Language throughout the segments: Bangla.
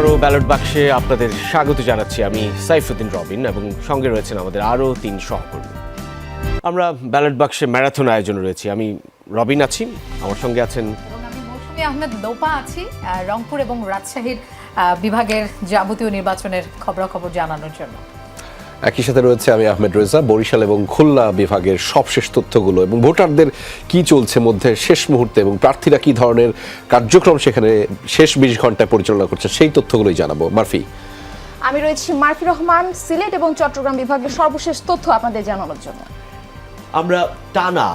আবারও ব্যালট বাক্সে আপনাদের স্বাগত জানাচ্ছি। আমি সাইফুদ্দিন রবিন এবং সঙ্গে রয়েছেন আমাদের আরও 3 সহকর্মী। আমরা ব্যালট বাক্সে ম্যারাথন আয়োজন রয়েছি। আমি রবিন আছি, আমার সঙ্গে আছেন আমি মৌসুমী আহমেদ লোপা আছি, রংপুর এবং রাজশাহীর বিভাগের যাবতীয় নির্বাচনের খবরাখবর জানানোর জন্য। একই সাথে রয়েছে আমি আহমেদ রেজা, বরিশাল এবং খুলনা বিভাগের সবশেষ তথ্যগুলো এবং ভোটারদের কি চলছে মধ্যে শেষ মুহূর্তে এবং প্রার্থীরা কি ধরনের কার্যক্রম সেখানে শেষ 20 ঘন্টায় পরিচালনা করছে সেই তথ্যগুলোই জানাবো। মারফি। আমি রয়েছি মারফি রহমান, সিলেট এবং চট্টগ্রাম বিভাগের সর্বশেষ তথ্য আপনাদের জানানোর জন্য। আমরা টানা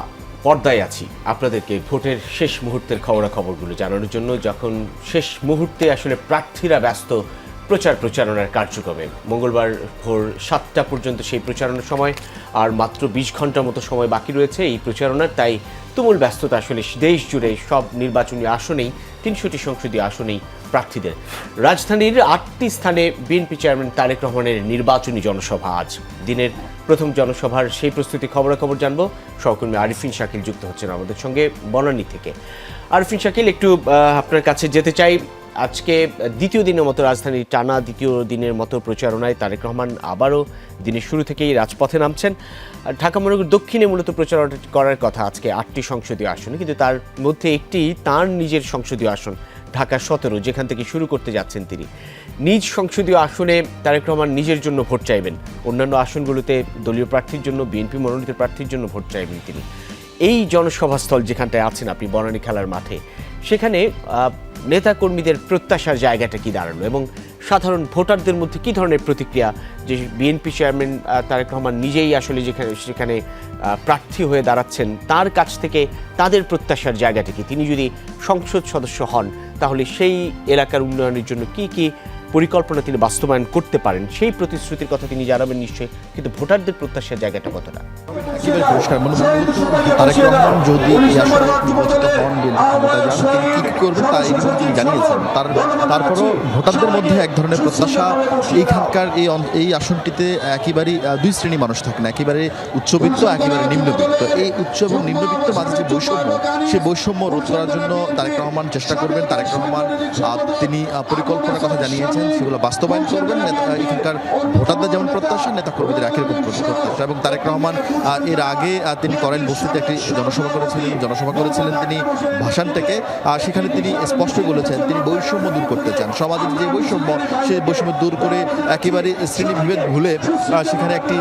পর্দায় আছি আপনাদেরকে ভোটের শেষ মুহূর্তের খবরাখবরগুলো জানানোর জন্য, যখন শেষ মুহূর্তে আসলে প্রার্থীরা ব্যস্ত প্রচারণার কার্যক্রমে। মঙ্গলবার ভোর 7টা পর্যন্ত সেই প্রচারণার সময়, আর মাত্র 20 ঘন্টার মতো সময় বাকি রয়েছে এই প্রচারণার। তাই তুমুল ব্যস্ততা আসলে দেশ জুড়ে সব নির্বাচনী আসনেই, 300টি সংসদীয় আসনেই প্রার্থীদের। রাজধানীর 8টি স্থানে বিএনপি চেয়ারম্যান তারেক রহমানের নির্বাচনী জনসভা আজ। দিনের প্রথম জনসভার সেই প্রস্তুতি খবরাখবর জানবো। সহকর্মী আরিফিন শাকিল যুক্ত হচ্ছেন আমাদের সঙ্গে বনানী থেকে। আরিফিন শাকিল, একটু আপনার কাছে যেতে চাই। আজকে দ্বিতীয় দিনের মতো রাজধানীর টানা দ্বিতীয় দিনের মতো প্রচারণায় তারেক রহমান আবারও দিনের শুরু থেকেই রাজপথে নামছেন। ঢাকা মহানগর দক্ষিণে মূলত প্রচারণা করার কথা আজকে 8টি সংসদীয় আসনে, কিন্তু তার মধ্যে একটি তার নিজের সংসদীয় আসন ঢাকা 17, যেখান থেকে শুরু করতে যাচ্ছেন তিনি। নিজ সংসদীয় আসনে তারেক রহমান নিজের জন্য ভোট চাইবেন, অন্যান্য আসনগুলোতে দলীয় প্রার্থীর জন্য, বিএনপি মনোনীত প্রার্থীর জন্য ভোট চাইবেন তিনি। এই জনসভাস্থল যেখানটায় আছেন আপনি, বনানী খেলার মাঠে, সেখানে নেতাকর্মীদের প্রত্যাশার জায়গাটা কি দাঁড়ালো এবং সাধারণ ভোটারদের মধ্যে কি ধরনের প্রতিক্রিয়া, যে বিএনপি চেয়ারম্যান তারেক রহমান নিজেই আসলে সেখানে প্রার্থী হয়ে দাঁড়াচ্ছেন, তার কাছ থেকে তাদের প্রত্যাশার জায়গাটা কি? তিনি যদি সংসদ সদস্য হন তাহলে সেই এলাকার উন্নয়নের জন্য কি কি পরিকল্পনা তিনি বাস্তবায়ন করতে পারেন, সেই প্রতিশ্রুতির কথা তিনি জানাবেন নিশ্চয়ই, কিন্তু ভোটারদের প্রত্যাশার জায়গাটা কতটা? পরিষ্কার তারেক রহমান যদি নির্বাচিত হন, তিনি কি করবেন তা তিনি জানিয়েছেন। তারপরও ভোটারদের মধ্যে এক ধরনের প্রত্যাশা, এইখানকার এই আসনটিতে একেবারেই 2 শ্রেণী মানুষ থাকেন, একেবারে উচ্চবিত্ত, একেবারে নিম্নবিত্ত। এই উচ্চ এবং নিম্নবিত্ত মাঝে যে বৈষম্য, সেই বৈষম্য রোধ করার জন্য তারেক রহমান চেষ্টা করবেন। তারেক রহমান তিনি পরিকল্পনার কথা জানিয়েছেন, সেগুলো বাস্তবায়ন করবেন। এখানকার ভোটারদের যেমন প্রত্যাশা, নেতা কর্মীদের একই রকম প্রত্যাশা। এবং তারেক রহমান এর আগে তিনি করাইল বস্তিতে একটি জনসভা করেছিলেন তিনি ভাষণ থেকে। সেখানে তিনি স্পষ্ট বলেছেন তিনি বৈষম্য দূর করতে চান। সমাজের যে বৈষম্য, সেই বৈষম্য দূর করে একেবারে শ্রেণীবিভেদ ভুলে সেখানে একটি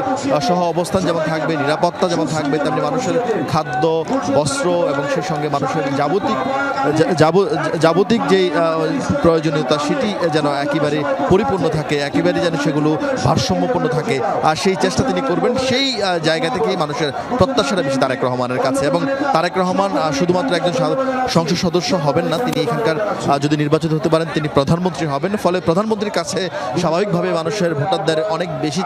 সহ অবস্থান যেমন থাকবে, নিরাপত্তা যেমন থাকবে, তেমনি মানুষের খাদ্য, বস্ত্র এবং সেই সঙ্গে মানুষের যাবতিক যেই প্রয়োজনীয়তা, সেটি যেন একেবারে পরিপূর্ণ থাকে, একেবারে যেন সেগুলো ভারসাম্যপূর্ণ থাকে। আর সেই চেষ্টা তিনি করবেন। সেই জায়গা থেকেই মানুষের প্রত্যাশাটা বেশি তারেক রহমানের কাছে। এবং তারেক রহমান শুধুমাত্র একজন সংসদ সদস্য হবেন না, তিনি এখানকার যদি নির্বাচিত হতে পারেন তিনি প্রধানমন্ত্রী হবেন। ফলে প্রধানমন্ত্রীর কাছে স্বাভাবিকভাবে মানুষের ভোটারদের অনেক বেশি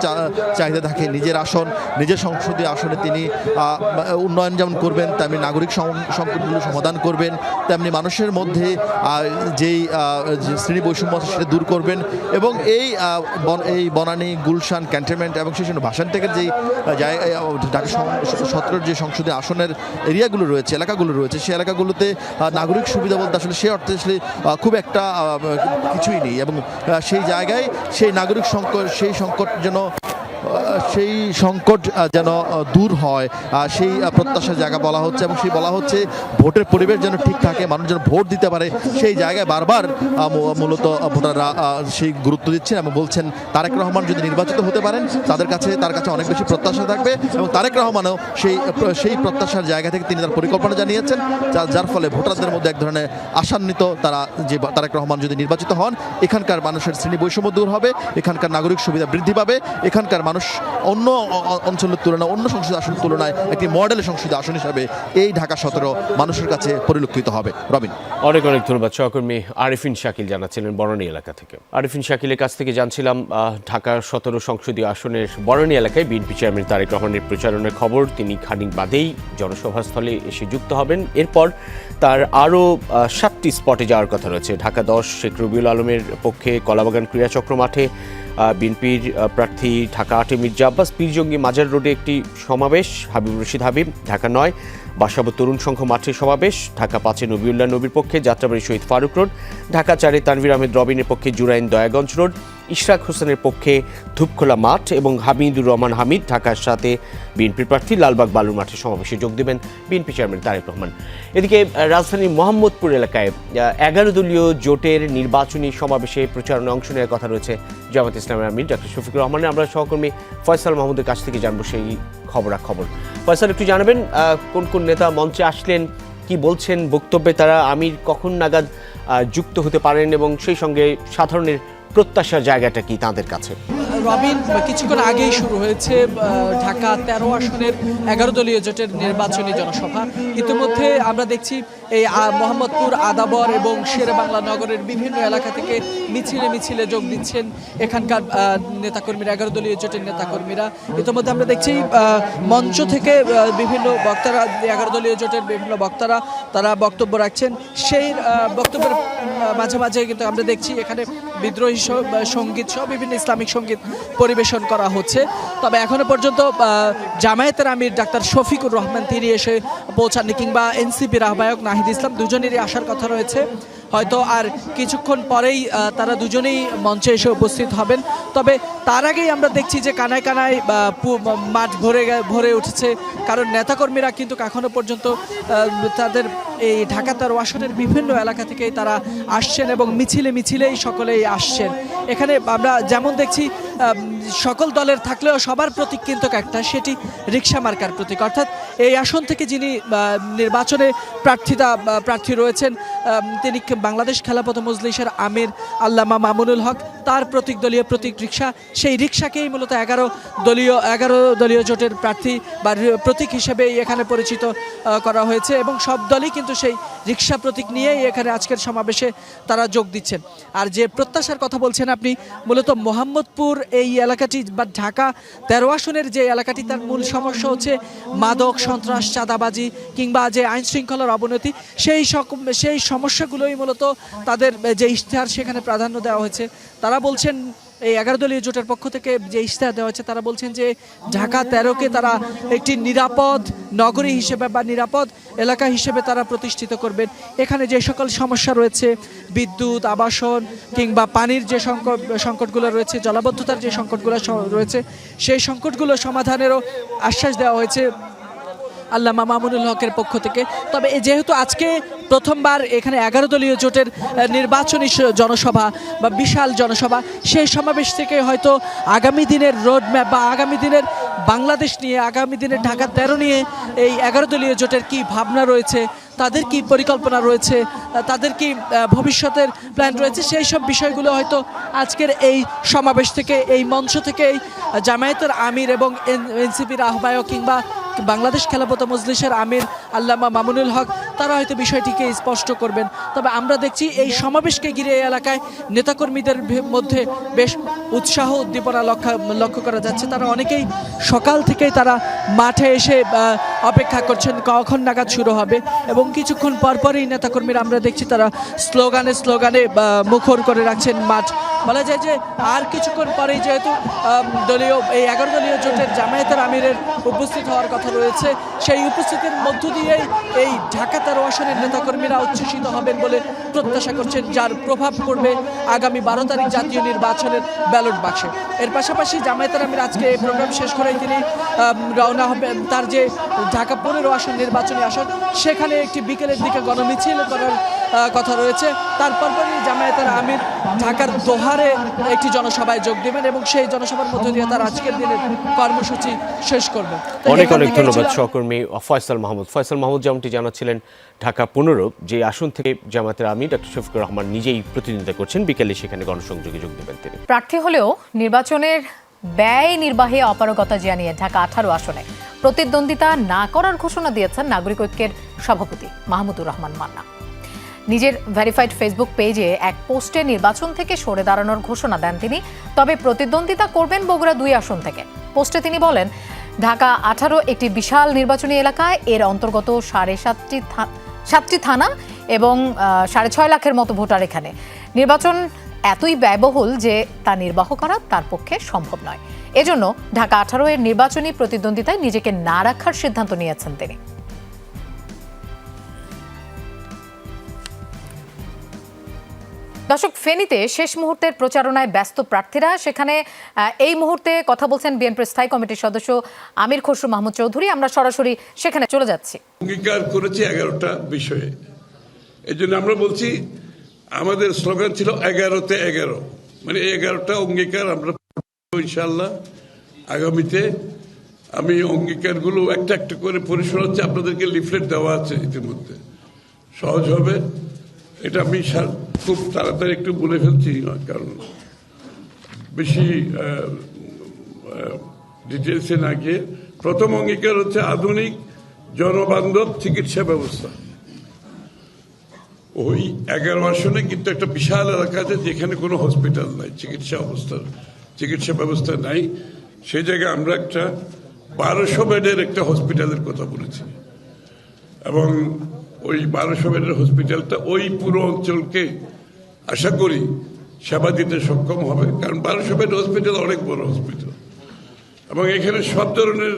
চাহিদা থাকে। নিজের আসন, নিজের সংসদীয় আসনে তিনি উন্নয়ন যেমন করবেন, তেমনি নাগরিক সংকটগুলো সমাধান করবেন, তেমনি মানুষের মধ্যে যেই শ্রেণী বৈষম্য সেটা দূর করবেন। এবং এই বনানী, গুলশান, ক্যান্টনমেন্ট এবং সেই জন্য ভাষণ থেকে যেই ঢাকা 17 যে সংসদীয় আসনের এরিয়াগুলো রয়েছে, এলাকাগুলো রয়েছে, সেই এলাকাগুলোতে নাগরিক সুবিধা বলতে আসলে সে অর্থে আসলে খুব একটা কিছুই নেই। এবং সেই জায়গায় সেই নাগরিক সেই সংকট যেন দূর হয়, সেই প্রত্যাশার জায়গা বলা হচ্ছে। এবং সেই বলা হচ্ছে ভোটের পরিবেশ যেন ঠিক থাকে, মানুষ যেন ভোট দিতে পারে, সেই জায়গায় বারবার মূলত ভোটাররা সেই গুরুত্ব দিচ্ছেন এবং বলছেন তারেক রহমান যদি নির্বাচিত হতে পারেন তার কাছে অনেক বেশি প্রত্যাশা থাকবে। এবং তারেক রহমানও সেই প্রত্যাশার জায়গা থেকে তিনি তার পরিকল্পনা জানিয়েছেন, যার ফলে ভোটারদের মধ্যে এক ধরনের আশান্বিত তারা, যে তারেক রহমান যদি নির্বাচিত হন এখানকার মানুষের শ্রেণী বৈষম্য দূর হবে, এখানকার নাগরিক সুবিধা বৃদ্ধি পাবে, এখানকার মানুষ অন্য অঞ্চলের তুলনায়, অন্য সংসদীয় আসনের তুলনায় একটি মডেল সংসদীয় আসন হিসাবে এই ঢাকা 17 মানুষের কাছে পরিলক্ষিত হবে। রবিন, অনেক ধন্যবাদ। সহকর্মী আরিফিন শাকিল জানাচ্ছিলেন বনানী এলাকা থেকে। আরিফিন শাকিলের কাছ থেকে জানছিলাম ঢাকা 17 সংসদীয় আসনের বনানী এলাকায় বিএনপি চেয়ারম্যান তারেক রহমানের প্রচারণার খবর। তিনি খানিক বাদেই জনসভাস্থলে এসে যুক্ত হবেন। এরপর তার আরও 7টি স্পটে যাওয়ার কথা রয়েছে। ঢাকা 10 শেখ রবিউল আলমের পক্ষে কলাবাগান ক্রীড়াচক্র মাঠে, বিএনপির প্রার্থী ঢাকা ৮ মির্জা আব্বাস পীরজঙ্গি মাজার রোডে একটি সমাবেশ, হাবিবুর রশিদ হাবিব ঢাকা ৯, বাসাবো তরুণ সংঘ মাঠে সমাবেশ, ঢাকা ৫ নবিউল্লাহ নবীর পক্ষে যাত্রাবাড়ি শহীদ ফারুক রোড, ঢাকা ৪ তানভীর আহমেদ রবিনের পক্ষে জুরাইন দয়াগঞ্জ রোড, ইশরাক হোসেনের পক্ষে ধূপখোলা মাঠ এবং হামিদুর রহমান হামিদ ঢাকার ৭ বিএনপির প্রার্থী লালবাগ বালুর মাঠে সমাবেশে যোগ দেবেন বিএনপি চেয়ারম্যান তারেক রহমান। এদিকে রাজধানীর মোহাম্মদপুর এলাকায় ১১ দলীয় জোটের নির্বাচনী সমাবেশে প্রচারণায় অংশ নেওয়ার কথা রয়েছে জামায়াত ইসলামের আমির ডক্টর শফিকুর রহমানের। আমরা সহকর্মী ফয়সাল মাহমুদের কাছ থেকে জানবো সেই খবরাখবর। ফয়সাল, একটু জানাবেন কোন কোন নেতা মঞ্চে আসলেন, কি বলছেন বক্তব্যে, তারা আমির কখন নাগাদ যুক্ত হতে পারেন এবং সেই সঙ্গে সাধারণের প্রত্যাশার জায়গাটা কি তাদের কাছে? রবিন, কিছুক্ষণ আগেই শুরু হয়েছে ঢাকা ১৩ আসনের ১১ দলীয় জোটের নির্বাচনী জনসভা। ইতিমধ্যে আমরা দেখছি এই মোহাম্মদপুর, আদাবর এবং শেরেবাংলা নগরের বিভিন্ন এলাকা থেকে মিছিলে মিছিলে যোগ দিচ্ছেন এখানকার নেতাকর্মীরা, ১১ দলীয় জোটের নেতাকর্মীরা। ইতিমধ্যে আমরা দেখছি মঞ্চ থেকে বিভিন্ন বক্তারা, ১১ দলীয় জোটের বিভিন্ন বক্তারা তারা বক্তব্য রাখছেন। সেই বক্তব্যের মাঝে মাঝে কিন্তু আমরা দেখছি এখানে বিদ্রোহী সঙ্গীত সহ বিভিন্ন ইসলামিক সঙ্গীত পরিবেশন করা হচ্ছে। তবে এখনো পর্যন্ত জামায়াতের আমির ডাক্তার শফিকুর রহমান তিনি এসে পৌঁছাননি, কিংবা এনসিপির আহ্বায়ক নাহিদ ইসলাম, দুজনেরই আসার কথা রয়েছে। হয়তো আর কিছুক্ষণ পরেই তারা দুজনেই মঞ্চে এসে উপস্থিত হবেন। তবে তার আগেই আমরা দেখছি যে কানায় কানায় মাঠ ভরে উঠেছে, কারণ নেতাকর্মীরা কিন্তু এখনো পর্যন্ত তাদের এই ঢাকা ১৩ আসনের বিভিন্ন এলাকা থেকেই তারা আসছেন এবং মিছিলে মিছিলেই সকলেই আসছেন। এখানে আমরা যেমন দেখছি সকল দলের থাকলেও সবার প্রতীক কিন্তু একটা, সেটি রিকশা মার্কার প্রতীক। অর্থাৎ এই আসন থেকে যিনি নির্বাচনে প্রার্থী রয়েছেন তিনি বাংলাদেশ খেলাফত মজলিসের আমির আল্লামা মামুনুল হক, তার দলীয় প্রতীক রিকশা। সেই রিকশাকেই মূলত ১১ দলীয় জোটের প্রার্থী বা প্রতীক হিসেবে এখানে পরিচিত করা হয়েছে এবং সব দলই কিন্তু সেই রিকশা প্রতীক নিয়েই এখানে আজকের সমাবেশে তারা যোগ দিচ্ছেন। আর যে প্রত্যাশার কথা বলছেন আপনি, মূলত মোহাম্মদপুর এই এলাকাটি বা ঢাকা ১৩ আসনের যে এলাকাটি, তার মূল সমস্যা হচ্ছে মাদক, সন্ত্রাস, চাঁদাবাজি কিংবা যে আইন শৃঙ্খলার অবনতি। সেই সমস্যাগুলোই মূলত তাদের যে ইশতেহার সেখানে প্রাধান্য দেওয়া হয়েছে। তারা বলছেন, এই ১১ দলীয় জোটের পক্ষ থেকে যে ইশতেহার দেওয়া হচ্ছে, তারা বলছেন যে ঢাকা ১৩কে তারা একটি নিরাপদ নগরী হিসেবে বা নিরাপদ এলাকা হিসেবে তারা প্রতিষ্ঠিত করবেন। এখানে যে সকল সমস্যা রয়েছে, বিদ্যুৎ, আবাসন কিংবা পানির যে সংকটগুলো রয়েছে, জলাবদ্ধতার যে সংকটগুলো রয়েছে, সেই সংকটগুলো সমাধানেরও আশ্বাস দেওয়া হয়েছে আল্লামা মামুনুল হকের পক্ষ থেকে। তবে যেহেতু আজকে প্রথমবার এখানে ১১ দলীয় জোটের নির্বাচনী জনসভা বা বিশাল জনসভা, সেই সমাবেশ থেকে হয়তো আগামী দিনের রোডম্যাপ বা আগামী দিনের বাংলাদেশ নিয়ে, আগামী দিনের ঢাকা ১৩ নিয়ে এই ১১ দলীয় জোটের কি ভাবনা রয়েছে, তাদের কি পরিকল্পনা রয়েছে, তাদের কি ভবিষ্যতের প্ল্যান রয়েছে, সেই সব বিষয়গুলো হয়তো আজকের এই সমাবেশ থেকে, এই মঞ্চ থেকেই জামায়াতের আমির এবং এনসিপির আহ্বায়ক কিংবা বাংলাদেশ খেলাফত মজলিসের আমির আল্লামা মামুনুল হক তারা হয়তো বিষয়টিকে স্পষ্ট করবেন। তবে আমরা দেখছি এই সমাবেশকে ঘিরে এই এলাকায় নেতাকর্মীদের মধ্যে বেশ উৎসাহ উদ্দীপনা লক্ষ্য করা যাচ্ছে। তারা অনেকেই সকাল থেকেই তারা মাঠে এসে অপেক্ষা করছেন কখন নাগাদ শুরু হবে, এবং কিছুক্ষণ পরপরই নেতাকর্মীরা আমরা দেখছি তারা স্লোগানে মুখর করে রাখছেন মাঠ। বলা যায় যে আর কিছুক্ষণ পরেই যেহেতু এই ১১ দলীয় জোটের জামায়াতের আমিরের উপস্থিত হওয়ার কথা রয়েছে, সেই উপস্থিতির মধ্য দিয়েই এই ঢাকা ১৩ আসনের নেতাকর্মীরা উচ্ছ্বসিত হবেন বলে প্রত্যাশা করছেন, যার প্রভাব পড়বে আগামী ১২ তারিখ জাতীয় নির্বাচনের ব্যালট বাক্সে। এর পাশাপাশি জামায়াতের আমির আজকে এই প্রোগ্রাম শেষ করেই তিনি রওনা হবেন তার যে ঢাকা ১৫ আসন নির্বাচনী আসন, সেখানে একটি বিকেলের দিকে গণমিছিল করার কথা রয়েছে। তারপরই জামায়াতের আমির ঢাকার দোহারে একটি জনসভায় যোগ দেবেন এবং সেই জনসভার মধ্য দিয়ে তার আজকের দিনের কর্মসূচি শেষ করবে। অনেক ধন্যবাদ সহকর্মী ফয়সাল মাহমুদ যেমনটি জানাচ্ছিলেন ঢাকা ১৫ যে আসন থেকে জামায়াতের আমির ডক্টর শফিকুর রহমান নিজেই প্রতিনিধিত্ব করছেন, বিকেলে সেখানে গণসংযোগে যোগ দেবেন তিনি। প্রার্থী হলেও নির্বাচনের ব্যয় নির্বাহে অপারগতা জানিয়ে ঢাকা ১৮ আসনে প্রতিদ্বন্দ্বিতা না করার ঘোষণা দিয়েছেন নাগরিক ঐক্যের সভাপতি মাহমুদুর রহমান মান্না। নিজের ভেরিফাইড ফেসবুক পেজে এক পোস্টে নির্বাচন থেকে সরে দাঁড়ানোর ঘোষণা দেন তিনি। তবে প্রতিদ্বন্দ্বিতা করবেন বগুড়া ২ আসন থেকে। পোস্টে তিনি বলেন, ঢাকা ১৮ একটি বিশাল নির্বাচনী এলাকায়, এর অন্তর্গত ৭.৫ থানা এবং ৬.৫ লাখের মতো ভোটার। এখানে নির্বাচন এতই ব্যয়বহুল যে তা নির্বাহ করা তার পক্ষে সম্ভব নয়। এজন্য ঢাকা 18 এর নির্বাচনী প্রতিদ্বন্দ্বিতায় নিজেকে না রাখার সিদ্ধান্ত নিয়েছেন তিনি। দর্শক, ফেনীতে শেষ মুহূর্তের প্রচারণায় ব্যস্ত প্রার্থীরা। সেখানে এই মুহূর্তে কথা বলছেন বিএনপির স্থায়ী কমিটির সদস্য আমির খসরু মাহমুদ চৌধুরী। আমরা সরাসরি সেখানে চলে যাচ্ছি। অঙ্গীকার করেছি 11টা বিষয়ে, এই জন্য আমরা বলছি আমাদের স্লোগান ছিল 11তে 11, মানে 11টা অঙ্গীকার আমরা ইনশাআল্লাহ আগামীতে। আমি অঙ্গীকারগুলো একটা একটা করে পরিশোধ হচ্ছে, আপনাদেরকে লিফলেট দেওয়া আছে ইতিমধ্যে, সহজ হবে এটা। আমি খুব তাড়াতাড়ি একটু বলে ফেলছি কারণ বেশি ডিটেলসে না গিয়ে। প্রথম অঙ্গীকার হচ্ছে আধুনিক জনবান্ধব চিকিৎসা ব্যবস্থা। ওই 11 আসনে কিন্তু একটা বিশাল এলাকা আছে যেখানে কোনো হসপিটাল নাই, চিকিৎসা ব্যবস্থা নাই। সেই জায়গায় আমরা একটা 1200 বেডের একটা হসপিটালের কথা বলেছি, এবং ওই 1200 বেডের হসপিটালটা ওই পুরো অঞ্চলকে আশা করি সেবা দিতে সক্ষম হবে, কারণ 1200 বেড হসপিটাল অনেক বড় হসপিটাল, এবং এখানে সব ধরনের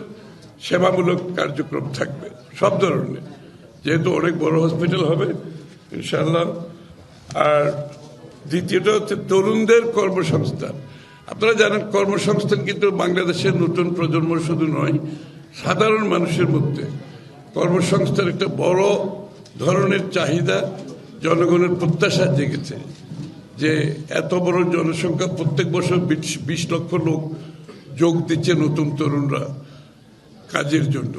সেবামূলক কার্যক্রম থাকবে, সব ধরনের, যেহেতু অনেক বড় হসপিটাল হবে ইনশাআল্লাহ। আর দ্বিতীয়টা হচ্ছে তরুণদের কর্মসংস্থান। আপনারা জানেন কর্মসংস্থান কিন্তু বাংলাদেশের নতুন প্রজন্ম শুধু নয়, সাধারণ মানুষের মধ্যে কর্মসংস্থান একটা বড় ধরনের চাহিদা, জনগণের প্রত্যাশা জেগেছে যে এত বড় জনসংখ্যা, প্রত্যেক বছর 20 লক্ষ লোক যোগ দিচ্ছে নতুন তরুণরা কাজের জন্য।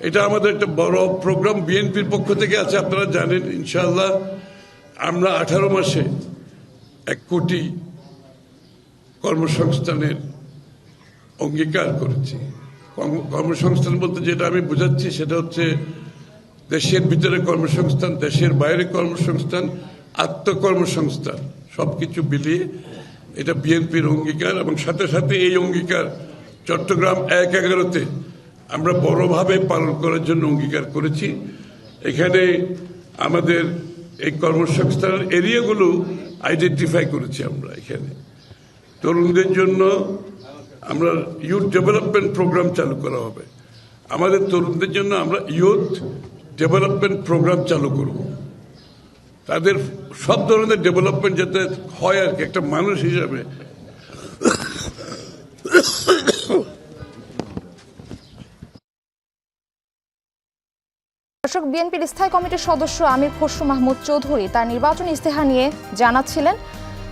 এটা আমাদের একটা বড় প্রোগ্রাম বিএনপির পক্ষ থেকে আছে, আপনারা জানেন। ইনশাআল্লাহ আমরা 18 মাসে 1 কোটি কর্মসংস্থানের অঙ্গীকার করেছি। কর্মসংস্থান বলতে যেটা আমি বোঝাচ্ছি সেটা হচ্ছে দেশের ভিতরে কর্মসংস্থান, দেশের বাইরে কর্মসংস্থান, আত্মকর্মসংস্থান, সবকিছু মিলিয়ে এটা বিএনপির অঙ্গীকার। এবং সাথে সাথে এই অঙ্গীকার চট্টগ্রাম 1-11-তে আমরা বড়ভাবে পালন করার জন্য অঙ্গীকার করেছি। এখানে আমাদের এই কর্মসংস্থানের এরিয়াগুলো আইডেন্টিফাই করেছি আমরা। এখানে তরুণদের জন্য আমরা ইউথ ডেভেলপমেন্ট প্রোগ্রাম চালু করা হবে। আমাদের তরুণদের জন্য আমরা ইউথ ডেভেলপমেন্ট প্রোগ্রাম চালু করব, তাদের সব ধরনের ডেভেলপমেন্ট যাতে হয় আর কি, একটা মানুষ হিসাবে। দর্শক, বিএনপির স্থায়ী কমিটির সদস্য আমির খসরু মাহমুদ চৌধুরী তার নির্বাচনী ইস্তেহার নিয়ে জানাচ্ছিলেন।